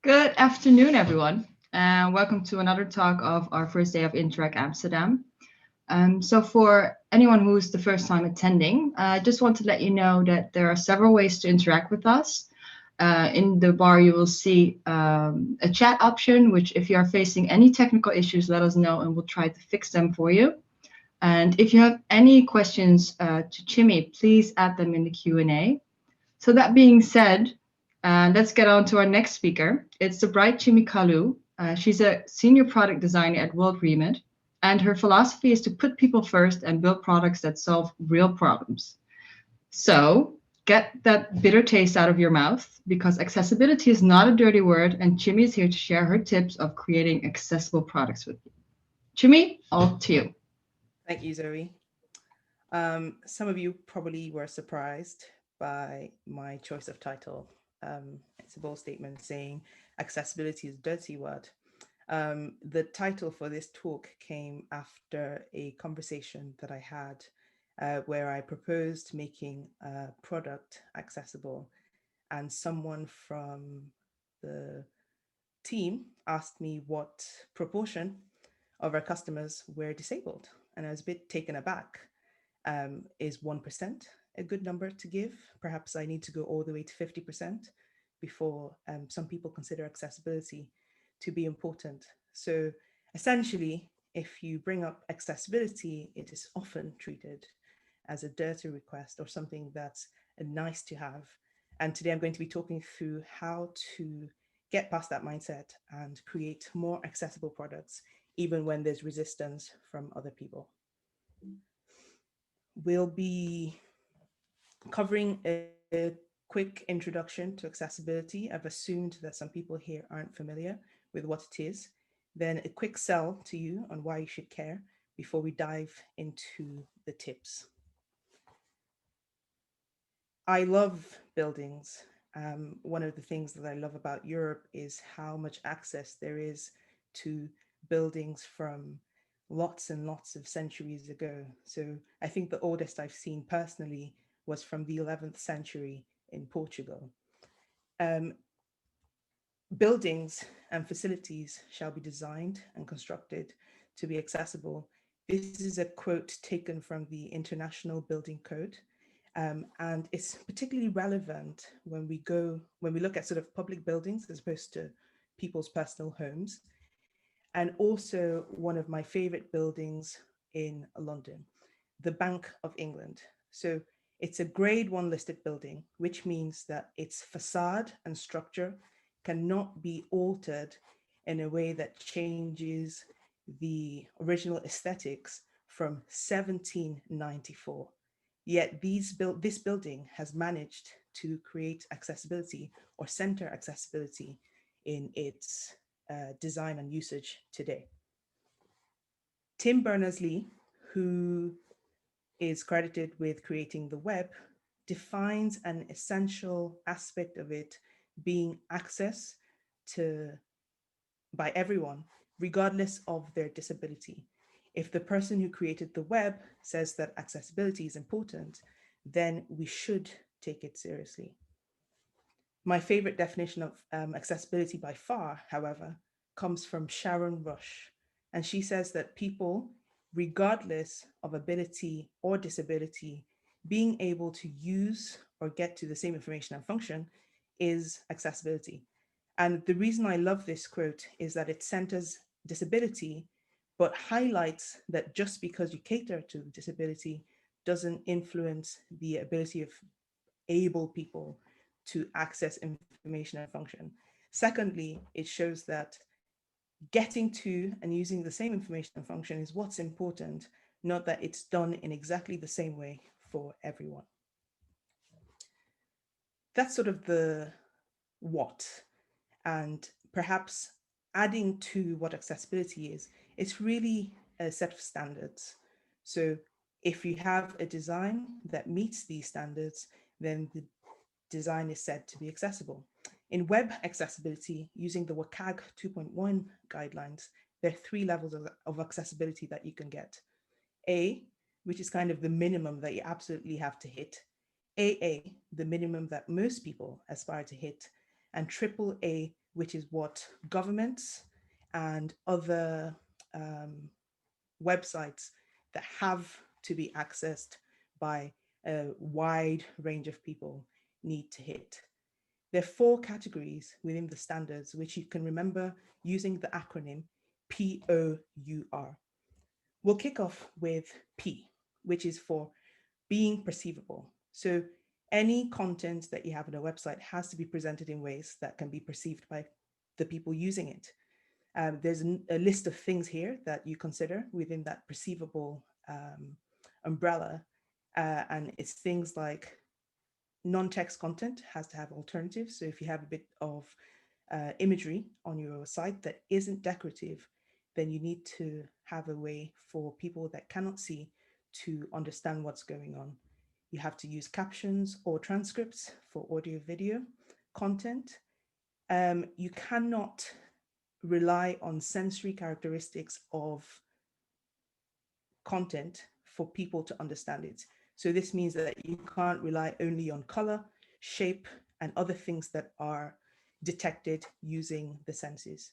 Good afternoon, everyone, and welcome to another talk of our first day of Interact Amsterdam. So for anyone who's the first time attending, I just want to let you know that there are several ways to interact with us. In the bar, you will see a chat option, which if you are facing any technical issues, let us know and we'll try to fix them for you. And if you have any questions to Chimmy, please add them in the Q&A. So that being said, let's get on to our next speaker. It's the bright Chimmy Kalu. She's a senior product designer at World Remit, and her philosophy is to put people first and build products that solve real problems. So get that bitter taste out of your mouth, because accessibility is not a dirty word, and Chimmy is here to share her tips of creating accessible products with you. Chimmy, all to you. Thank you, Zoe. Some of you probably were surprised by my choice of title. It's a bold statement saying accessibility is a dirty word. The title for this talk came after a conversation that I had where I proposed making a product accessible, and someone from the team asked me what proportion of our customers were disabled, and I was a bit taken aback. Is 1% a good number to give? Perhaps I need to go all the way to 50% before some people consider accessibility to be important. So essentially, if you bring up accessibility, it is often treated as a dirty request or something that's a nice to have. And today I'm going to be talking through how to get past that mindset and create more accessible products, even when there's resistance from other people. We'll be covering a quick introduction to accessibility. I've assumed that some people here aren't familiar with what it is. Then a quick sell to you on why you should care before we dive into the tips. I love buildings. One of the things that I love about Europe is how much access there is to buildings from lots and lots of centuries ago. So I think the oldest I've seen personally was from the 11th century in Portugal. Um, Buildings and facilities shall be designed and constructed to be accessible. This is a quote taken from the International Building Code. And it's particularly relevant when we look at sort of public buildings as opposed to people's personal homes. And also one of my favorite buildings in London, the Bank of England. So it's a grade 1 listed building, which means that its facade and structure cannot be altered in a way that changes the original aesthetics from 1794. Yet this building has managed to create accessibility or center accessibility in its design and usage today. Tim Berners-Lee, who is credited with creating the web, defines an essential aspect of it being access to by everyone, regardless of their disability. If the person who created the web says that accessibility is important, then we should take it seriously. My favorite definition of accessibility by far, however, comes from Sharon Rush. And she says that people, regardless of ability or disability, being able to use or get to the same information and function is accessibility. And the reason I love this quote is that it centers disability, but highlights that just because you cater to disability doesn't influence the ability of able people to access information and function. Secondly, it shows that getting to and using the same information and function is what's important, not that it's done in exactly the same way for everyone. That's sort of the what. And perhaps adding to what accessibility is, it's really a set of standards. So if you have a design that meets these standards, then the design is said to be accessible. In web accessibility, using the WCAG 2.1 guidelines, there are 3 levels of accessibility that you can get. A, which is kind of the minimum that you absolutely have to hit. AA, the minimum that most people aspire to hit. And AAA, which is what governments and other websites that have to be accessed by a wide range of people need to hit. There are four categories within the standards, which you can remember using the acronym POUR. We'll kick off with P, which is for being perceivable. So any content that you have on a website has to be presented in ways that can be perceived by the people using it. There's a list of things here that you consider within that perceivable umbrella. And it's things like non-text content has to have alternatives. So if you have a bit of imagery on your site that isn't decorative, then you need to have a way for people that cannot see to understand what's going on. You have to use captions or transcripts for audio video content. You cannot rely on sensory characteristics of content for people to understand it. So this means that you can't rely only on color, shape, and other things that are detected using the senses.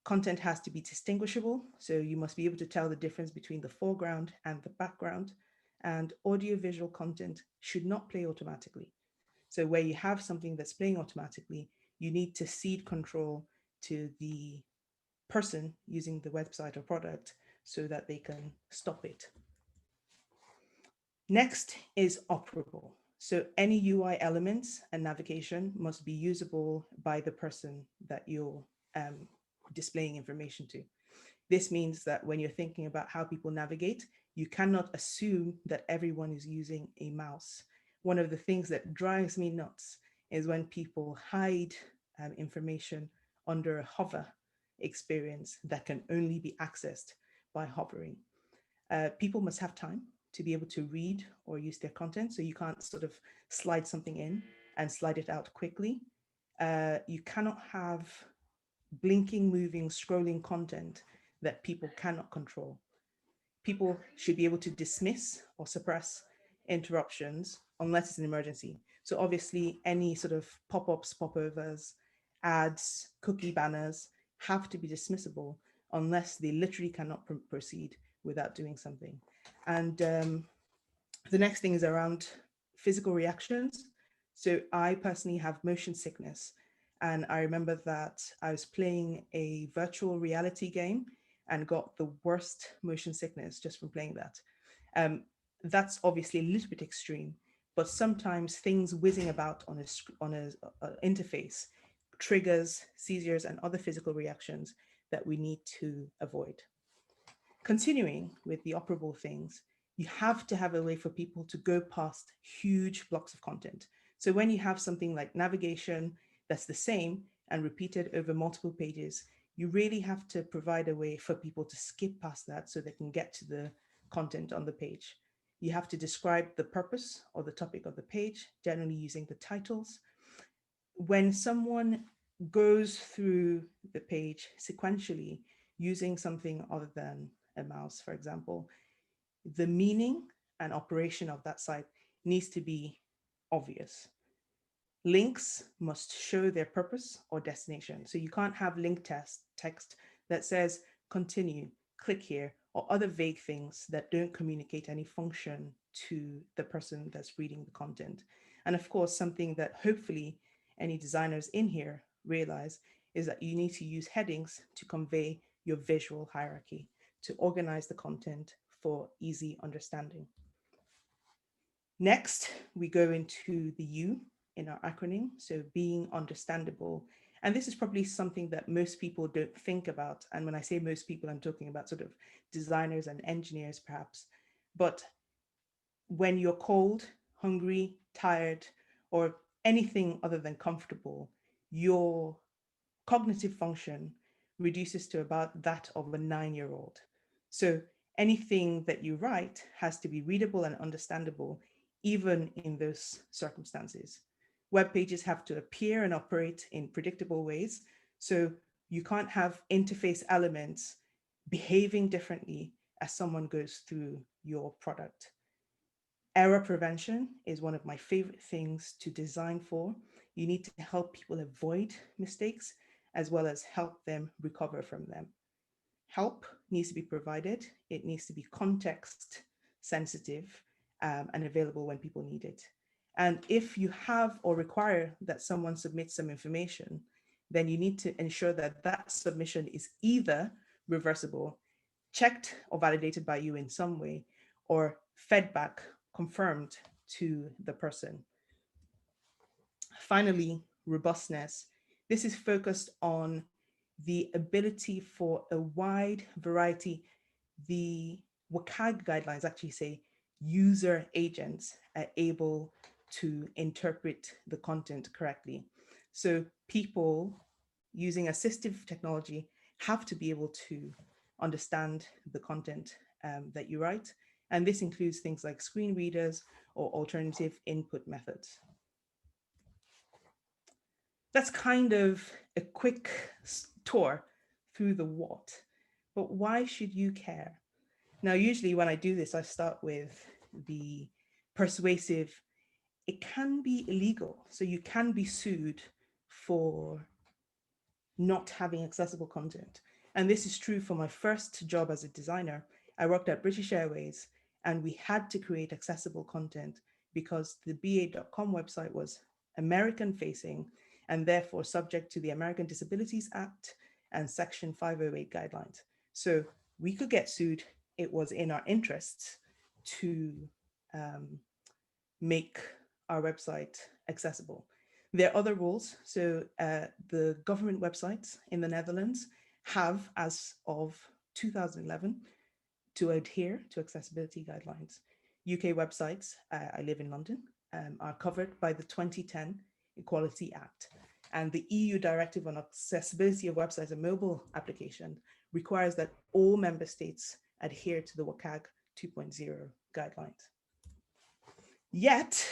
Content has to be distinguishable, so you must be able to tell the difference between the foreground and the background, and audiovisual content should not play automatically. So where you have something that's playing automatically, you need to cede control to the person using the website or product so that they can stop it. Next is operable. So any UI elements and navigation must be usable by the person that you're displaying information to. This means that when you're thinking about how people navigate, you cannot assume that everyone is using a mouse. One of the things that drives me nuts is when people hide information under a hover experience that can only be accessed by hovering. People must have time to be able to read or use their content. So you can't sort of slide something in and slide it out quickly. You cannot have blinking, moving, scrolling content that people cannot control. People should be able to dismiss or suppress interruptions unless it's an emergency. So obviously any sort of pop-ups, popovers, ads, cookie banners have to be dismissible unless they literally cannot proceed without doing something. And the next thing is around physical reactions. So I personally have motion sickness. And I remember that I was playing a virtual reality game and got the worst motion sickness just from playing that. That's obviously a little bit extreme, but sometimes things whizzing about on a interface triggers seizures and other physical reactions that we need to avoid. Continuing with the operable things, you have to have a way for people to go past huge blocks of content. So when you have something like navigation that's the same and repeated over multiple pages, you really have to provide a way for people to skip past that so they can get to the content on the page. You have to describe the purpose or the topic of the page, generally using the titles. When someone goes through the page sequentially using something other than a mouse, for example, the meaning and operation of that site needs to be obvious. Links must show their purpose or destination. So you can't have link text that says continue, click here, or other vague things that don't communicate any function to the person that's reading the content. And of course, something that hopefully any designers in here realize is that you need to use headings to convey your visual hierarchy, to organize the content for easy understanding. Next, we go into the U in our acronym, so being understandable. And this is probably something that most people don't think about. And when I say most people, I'm talking about sort of designers and engineers, perhaps. But when you're cold, hungry, tired, or anything other than comfortable, your cognitive function reduces to about that of a 9-year-old. So anything that you write has to be readable and understandable, even in those circumstances. Web pages have to appear and operate in predictable ways. So you can't have interface elements behaving differently as someone goes through your product. Error prevention is one of my favorite things to design for. You need to help people avoid mistakes as well as help them recover from them. Help needs to be provided. It needs to be context sensitive and available when people need it. And if you have or require that someone submit some information, then you need to ensure that that submission is either reversible, checked or validated by you in some way, or fed back, confirmed to the person. Finally, robustness. This is focused on the ability for a wide variety. The WCAG guidelines actually say user agents are able to interpret the content correctly. So people using assistive technology have to be able to understand the content that you write. And this includes things like screen readers or alternative input methods. That's kind of a quick tour through the what, but why should you care? Now, usually when I do this, I start with the persuasive. It can be illegal, so you can be sued for not having accessible content. And this is true for my first job as a designer. I worked at British Airways, and we had to create accessible content because the BA.com website was American facing and therefore subject to the American Disabilities Act and Section 508 guidelines. So we could get sued. It was in our interests to make our website accessible. There are other rules. So the government websites in the Netherlands have, as of 2011, to adhere to accessibility guidelines. UK websites, I live in London, are covered by the 2010 Equality Act. And the EU Directive on Accessibility of Websites and Mobile Applications requires that all member states adhere to the WCAG 2.0 guidelines. Yet,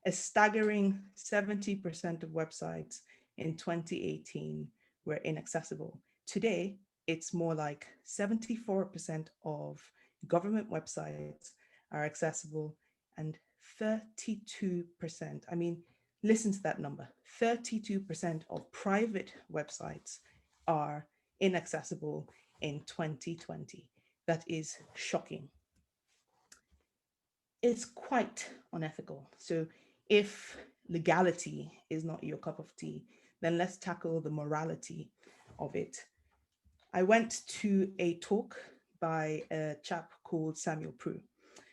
a staggering 70% of websites in 2018 were inaccessible. Today, it's more like 74% of government websites are accessible and 32%, I mean, listen to that number, 32% of private websites are inaccessible in 2020. That is shocking. It's quite unethical. So if legality is not your cup of tea, then let's tackle the morality of it. I went to a talk by a chap called Samuel Prue.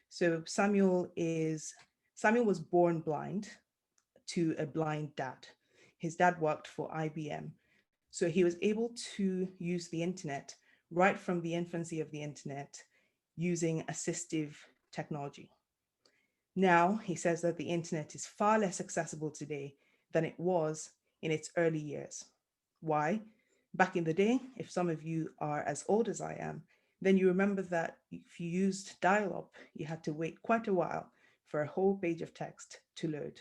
So Samuel was born blind to a blind dad. His dad worked for IBM. So he was able to use the internet right from the infancy of the internet using assistive technology. Now, he says that the internet is far less accessible today than it was in its early years. Why? Back in the day, if some of you are as old as I am, then you remember that if you used dial-up, you had to wait quite a while for a whole page of text to load.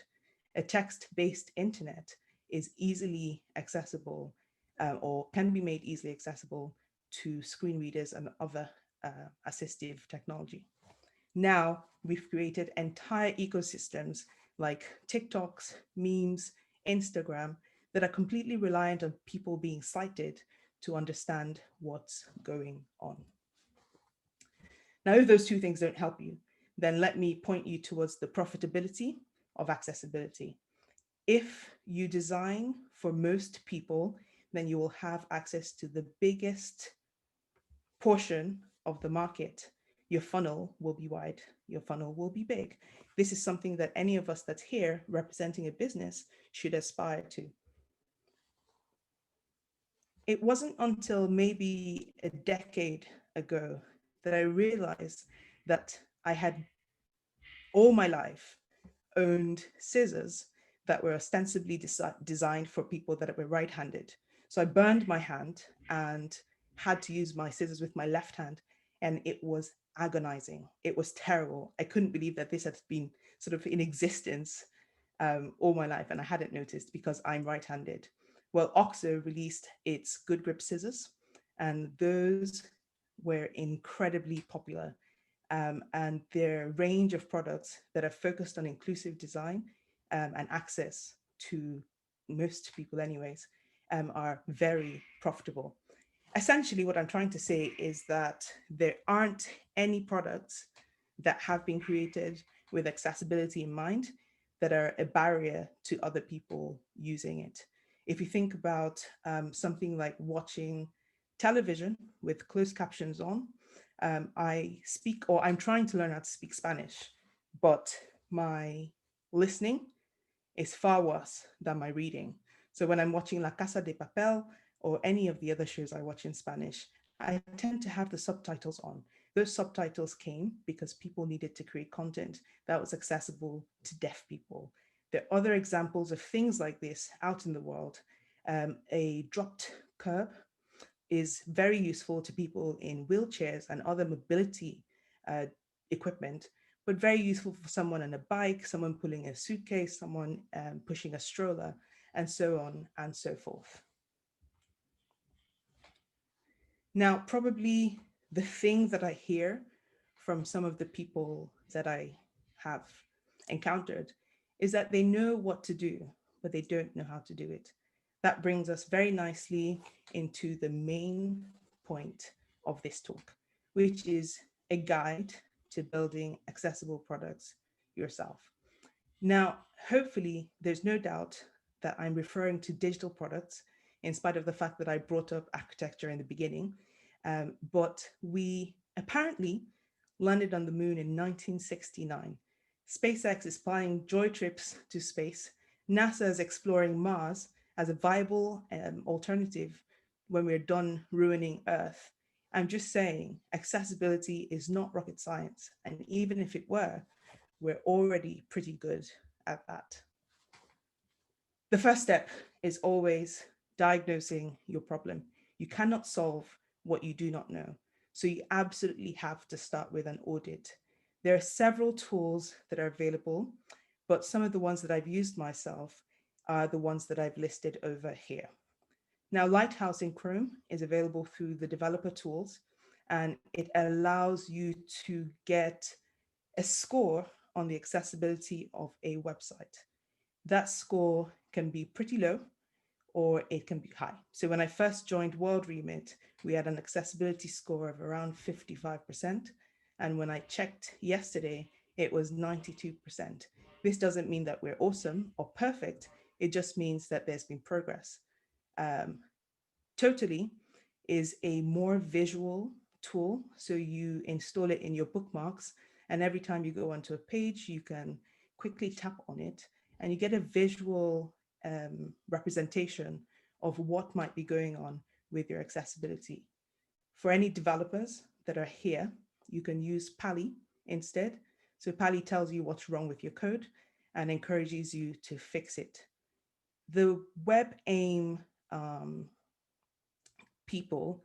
A text-based internet is easily accessible or can be made easily accessible to screen readers and other assistive technology. Now we've created entire ecosystems like TikToks, memes, Instagram that are completely reliant on people being sighted to understand what's going on. Now, if those two things don't help you, then let me point you towards the profitability of accessibility. If you design for most people, then you will have access to the biggest portion of the market. Your funnel will be wide, your funnel will be big. This is something that any of us that's here representing a business should aspire to. It wasn't until maybe a decade ago that I realized that I had all my life owned scissors that were ostensibly designed for people that were right-handed. So I burned my hand and had to use my scissors with my left hand, and it was agonizing. It was terrible. I couldn't believe that this had been sort of in existence all my life, and I hadn't noticed because I'm right-handed. Well, OXO released its Good Grip scissors, and those were incredibly popular. And their range of products that are focused on inclusive design and access to most people anyways, are very profitable. Essentially, what I'm trying to say is that there aren't any products that have been created with accessibility in mind that are a barrier to other people using it. If you think about something like watching television with closed captions on, I speak, or I'm trying to learn how to speak Spanish, but my listening is far worse than my reading. So when I'm watching La Casa de Papel or any of the other shows I watch in Spanish, I tend to have the subtitles on. Those subtitles came because people needed to create content that was accessible to deaf people. There are other examples of things like this out in the world. A dropped curb is very useful to people in wheelchairs and other mobility uh, equipment, but very useful for someone on a bike, someone pulling a suitcase, someone pushing a stroller, and so on and so forth. Now, probably the thing that I hear from some of the people that I have encountered is that they know what to do, but they don't know how to do it. That brings us very nicely into the main point of this talk, which is a guide to building accessible products yourself. Now, hopefully, there's no doubt that I'm referring to digital products, in spite of the fact that I brought up architecture in the beginning. But we apparently landed on the moon in 1969. SpaceX is flying joy trips to space. NASA is exploring Mars as a viable alternative when we're done ruining Earth. I'm just saying, accessibility is not rocket science. And even if it were, we're already pretty good at that. The first step is always diagnosing your problem. You cannot solve what you do not know. So you absolutely have to start with an audit. There are several tools that are available, but some of the ones that I've used myself are the ones that I've listed over here. Now, Lighthouse in Chrome is available through the developer tools, and it allows you to get a score on the accessibility of a website. That score can be pretty low or it can be high. So when I first joined World Remit, we had an accessibility score of around 55%. And when I checked yesterday, it was 92%. This doesn't mean that we're awesome or perfect. It just means that there's been progress. Um, Totally is a more visual tool. So you install it in your bookmarks, and every time you go onto a page, you can quickly tap on it and you get a visual representation of what might be going on with your accessibility. For any developers that are here, you can use Pali instead. So Pali tells you what's wrong with your code and encourages you to fix it. The WebAIM people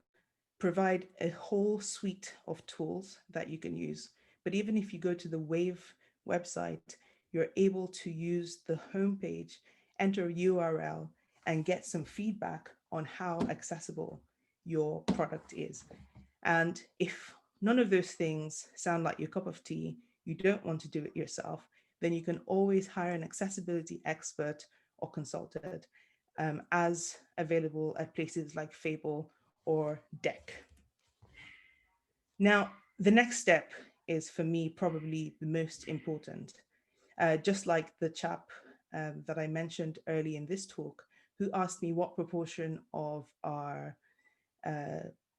provide a whole suite of tools that you can use. But even if you go to the Wave website, you're able to use the homepage, enter a URL, and get some feedback on how accessible your product is. And if none of those things sound like your cup of tea, you don't want to do it yourself, then you can always hire an accessibility expert or consultant as available at places like Fable or Deck. Now, the next step is for me probably the most important. Just like the chap that I mentioned early in this talk, who asked me what proportion of our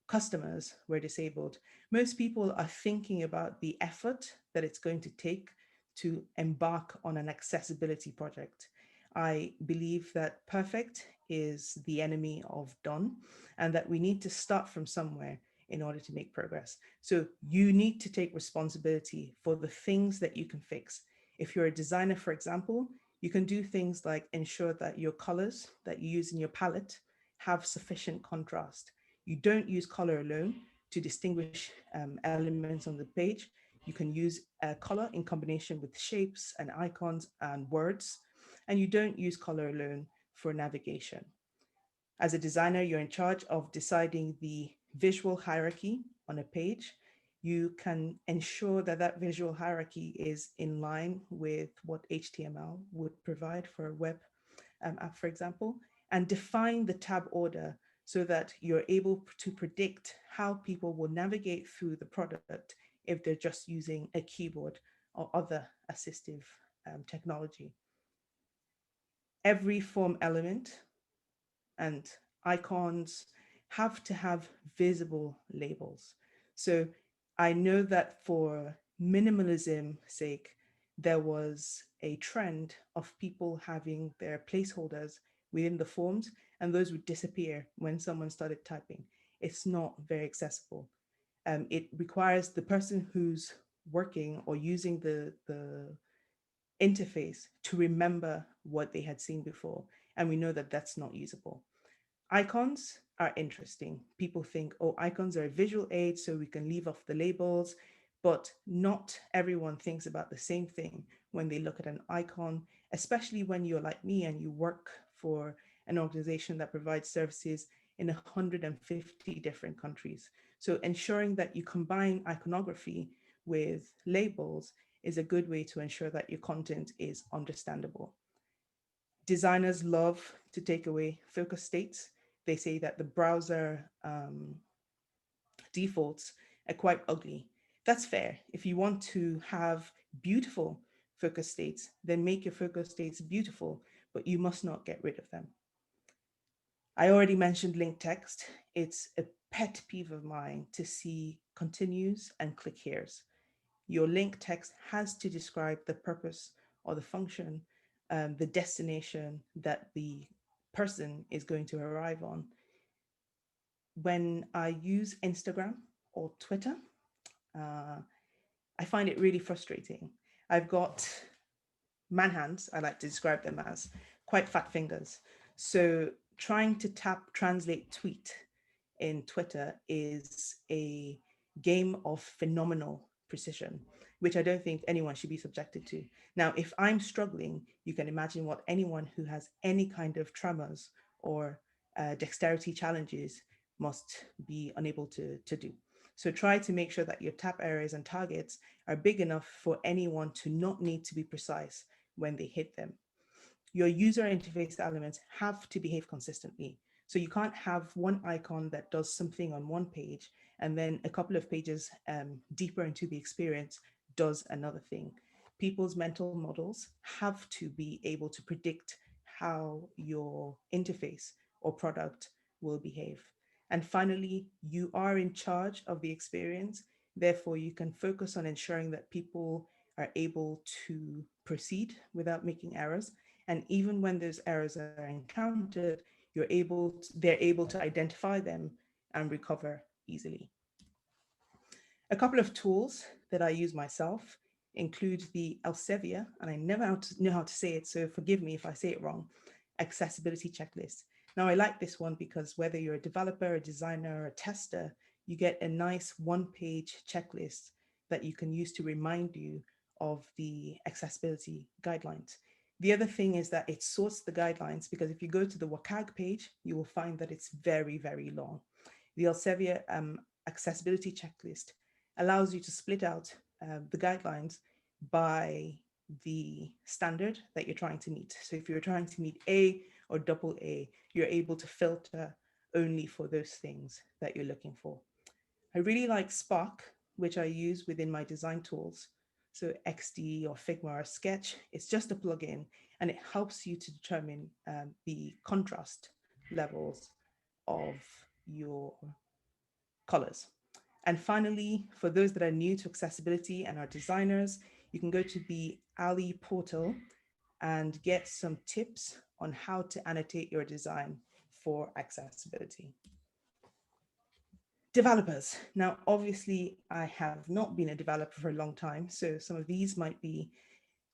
customers were disabled. Most people are thinking about the effort that it's going to take to embark on an accessibility project. I believe that perfect is the enemy of done, and that we need to start from somewhere in order to make progress. So you need to take responsibility for the things that you can fix. If you're a designer, for example, you can do things like ensure that your colors that you use in your palette have sufficient contrast. You don't use color alone to distinguish elements on the page. You can use a color in combination with shapes and icons and words, and you don't use color alone for navigation. As a designer, you're in charge of deciding the visual hierarchy on a page. You can ensure that that visual hierarchy is in line with what HTML would provide for a web app, for example. and define the tab order so that you're able to predict how people will navigate through the product if they're just using a keyboard or other assistive technology. Every form element and icons have to have visible labels. So I know that for minimalism sake, there was a trend of people having their placeholders within the forms, and those would disappear when someone started typing. It's not very accessible. It requires the person who's working or using the interface to remember what they had seen before. And we know that that's not usable. Icons are interesting. People think, oh, icons are a visual aid, so we can leave off the labels, but not everyone thinks about the same thing when they look at an icon, especially when you're like me and you work for an organization that provides services in 150 different countries. So ensuring that you combine iconography with labels is a good way to ensure that your content is understandable. Designers love to take away focus states. They say that the browser defaults are quite ugly. That's fair. If you want to have beautiful focus states, then make your focus states beautiful, but you must not get rid of them. I already mentioned link text. It's a pet peeve of mine to see continues and click here's. Your link text has to describe the purpose or the function, the destination that the person is going to arrive on. When I use Instagram or Twitter, uh, I find it really frustrating. I've got man hands, I like to describe them as, quite fat fingers. So trying to tap translate tweet in Twitter is a game of phenomenal precision, which I don't think anyone should be subjected to. Now, if I'm struggling, you can imagine what anyone who has any kind of tremors or dexterity challenges must be unable to do. So try to make sure that your tap areas and targets are big enough for anyone to not need to be precise when they hit them. Your user interface elements have to behave consistently. So you can't have one icon that does something on one page and then a couple of pages deeper into the experience does another thing. People's mental models have to be able to predict how your interface or product will behave. And finally, you are in charge of the experience. Therefore, you can focus on ensuring that people are able to proceed without making errors. And even when those errors are encountered, they're able to identify them and recover easily. A couple of tools that I use myself include the Elsevier, and I never know how to say it, so forgive me if I say it wrong, accessibility checklist. Now, I like this one because whether you're a developer, a designer, or a tester, you get a nice one-page checklist that you can use to remind you of the accessibility guidelines. The other thing is that it sorts the guidelines, because if you go to the WCAG page, you will find that it's very, very long. The Elsevier accessibility checklist allows you to split out the guidelines by the standard that you're trying to meet. So if you're trying to meet A or double A, you're able to filter only for those things that you're looking for. I really like Spark, which I use within my design tools. So XD or Figma or Sketch, it's just a plugin and it helps you to determine the contrast levels of your colors. And finally, for those that are new to accessibility and are designers, you can go to the Ali portal and get some tips on how to annotate your design for accessibility. Developers. Now, obviously, I have not been a developer for a long time, so some of these might be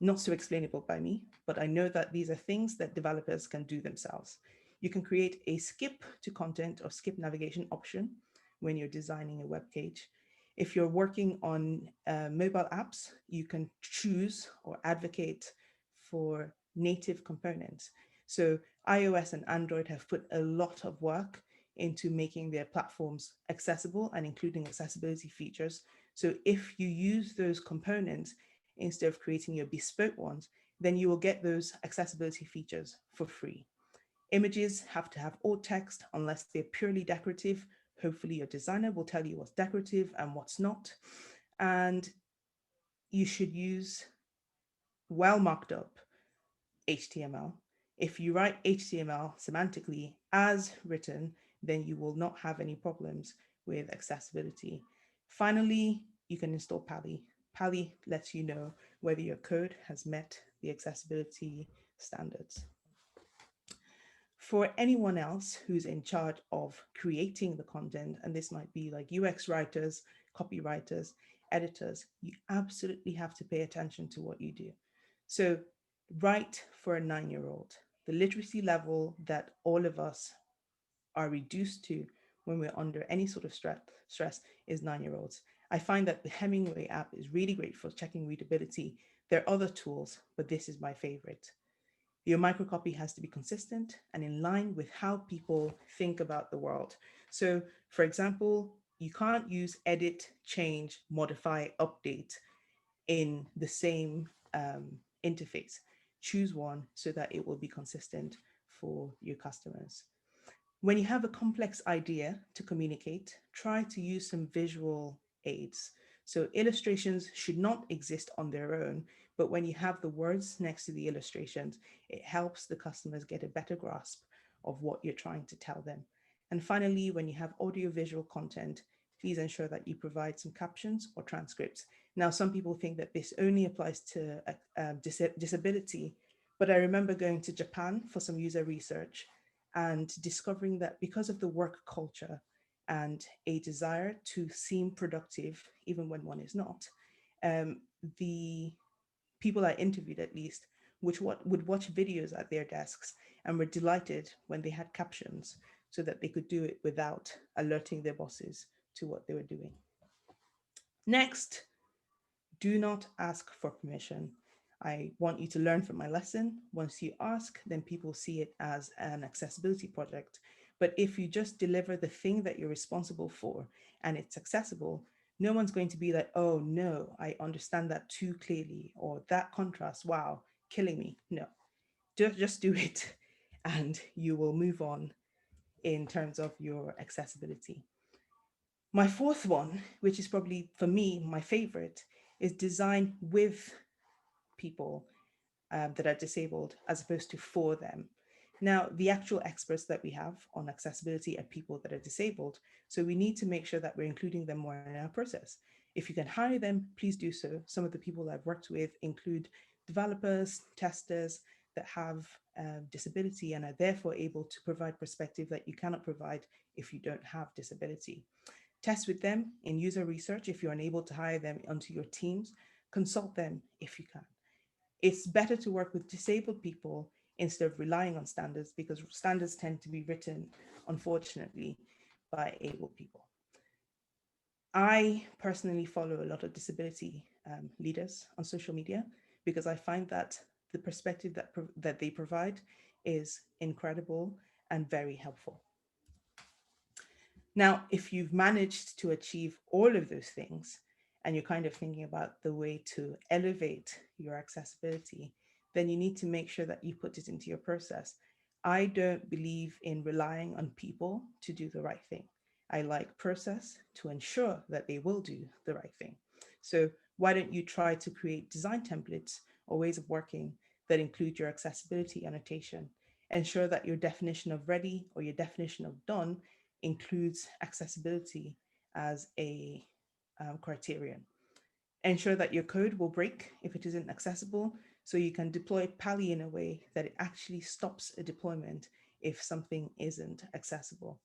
not so explainable by me, but I know that these are things that developers can do themselves. You can create a skip to content or skip navigation option when you're designing a web page. If you're working on mobile apps, you can choose or advocate for native components. So iOS and Android have put a lot of work into making their platforms accessible and including accessibility features. So if you use those components instead of creating your bespoke ones, then you will get those accessibility features for free. Images have to have alt text unless they're purely decorative. Hopefully your designer will tell you what's decorative and what's not. And you should use well marked up HTML. If you write HTML semantically as written, then you will not have any problems with accessibility. Finally, you can install Pally. Pally lets you know whether your code has met the accessibility standards. For anyone else who's in charge of creating the content, and this might be like UX writers, copywriters, editors, you absolutely have to pay attention to what you do. So write for a 9-year-old. The literacy level that all of us are reduced to when we're under any sort of stress is 9-year-olds. I find that the Hemingway app is really great for checking readability. There are other tools, but this is my favorite. Your microcopy has to be consistent and in line with how people think about the world. So, for example, you can't use edit, change, modify, update in the same interface. Choose one so that it will be consistent for your customers. When you have a complex idea to communicate, try to use some visual aids. So illustrations should not exist on their own, but when you have the words next to the illustrations, it helps the customers get a better grasp of what you're trying to tell them. And finally, when you have audio-visual content, please ensure that you provide some captions or transcripts. Now, some people think that this only applies to disability, but I remember going to Japan for some user research and discovering that because of the work culture and a desire to seem productive, even when one is not, the people I interviewed at least, which would watch videos at their desks and were delighted when they had captions so that they could do it without alerting their bosses to what they were doing. Next, do not ask for permission. I want you to learn from my lesson. Once you ask, then people see it as an accessibility project. But if you just deliver the thing that you're responsible for and it's accessible, no one's going to be like, oh no, I understand that too clearly, or that contrast, wow, killing me. No, just do it and you will move on in terms of your accessibility. My fourth one, which is probably for me my favorite, is design with people that are disabled as opposed to for them. Now, the actual experts that we have on accessibility are people that are disabled. So we need to make sure that we're including them more in our process. If you can hire them, please do so. Some of the people I've worked with include developers, testers that have disability and are therefore able to provide perspective that you cannot provide if you don't have disability. Test with them in user research if you're unable to hire them onto your teams. Consult them if you can. It's better to work with disabled people instead of relying on standards because standards tend to be written, unfortunately, by able people. I personally follow a lot of disability leaders on social media because I find that the perspective that they provide is incredible and very helpful. Now, if you've managed to achieve all of those things and you're kind of thinking about the way to elevate your accessibility, then you need to make sure that you put it into your process. I don't believe in relying on people to do the right thing. I like process to ensure that they will do the right thing. So why don't you try to create design templates or ways of working that include your accessibility annotation? Ensure that your definition of ready or your definition of done includes accessibility as a criterion. Ensure that your code will break if it isn't accessible, so you can deploy Pally in a way that it actually stops a deployment if something isn't accessible.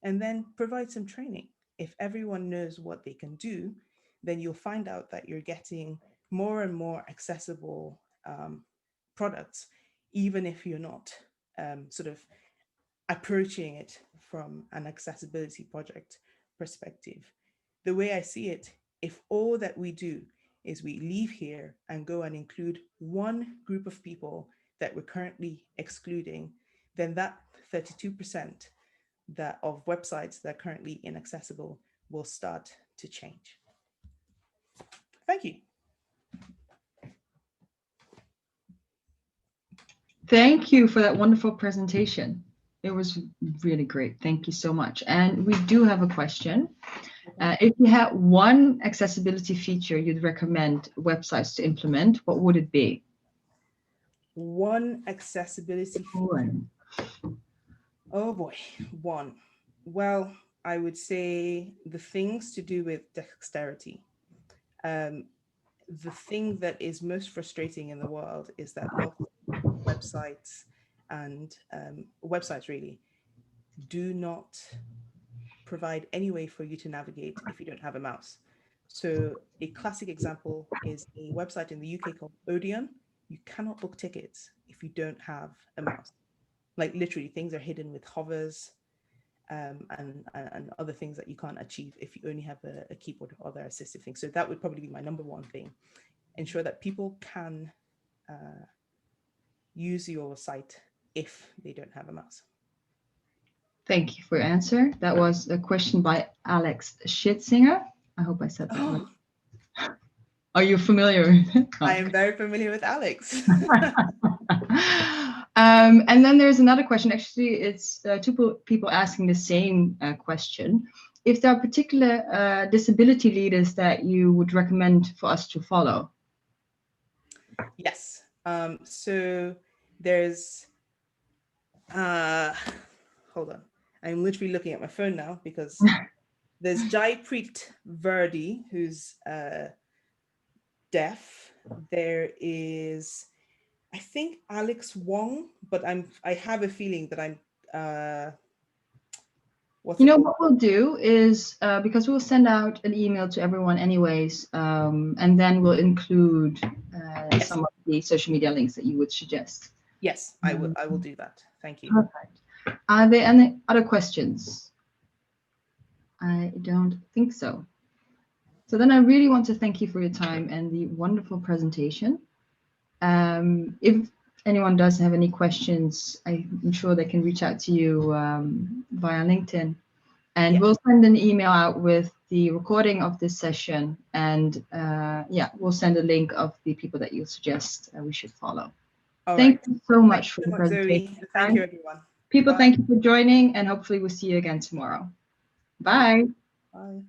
And then provide some training. If everyone knows what they can do, then you'll find out that you're getting more and more accessible products, even if you're not sort of approaching it from an accessibility project perspective. The way I see it, if all that we do is we leave here and go and include one group of people that we're currently excluding, then that 32% of websites that are currently inaccessible will start to change. Thank you. Thank you for that wonderful presentation. It was really great. Thank you so much. And we do have a question. If you had one accessibility feature you'd recommend websites to implement, what would it be? One accessibility feature. Oh boy, one. Well, I would say the things to do with dexterity. The thing that is most frustrating in the world is that lots of websites and websites really do not provide any way for you to navigate if you don't have a mouse. So a classic example is a website in the UK called Odeon. You cannot book tickets if you don't have a mouse. Like literally, things are hidden with hovers and other things that you can't achieve if you only have a keyboard or other assistive things. So that would probably be my number one thing. Ensure that people can use your site if they don't have a mouse. Thank you for your answer. That was a question by Alex Schitzinger. I hope I said that right. Are you familiar with it? I am very familiar with Alex. And then there's another question. Actually, it's two people asking the same question. If there are particular disability leaders that you would recommend for us to follow? Yes. So there's, hold on. I'm literally looking at my phone now because there's Jaipreet Verdi, who's deaf. There is, I think, Alex Wong, but I have a feeling that I'm you know what we'll do is because we'll send out an email to everyone anyways, and then we'll include yes, some of the social media links that you would suggest. Yes, I will do that. Thank you. Perfect. Are there any other questions? I don't think so. So then I really want to thank you for your time and the wonderful presentation. If anyone does have any questions, I'm sure they can reach out to you via LinkedIn. And we'll send an email out with the recording of this session. And we'll send a link of the people that you suggest we should follow. Thank you so much for the presentation. Zoe. Thank you, everyone. People, thank you for joining, and hopefully we'll see you again tomorrow. Bye. Bye.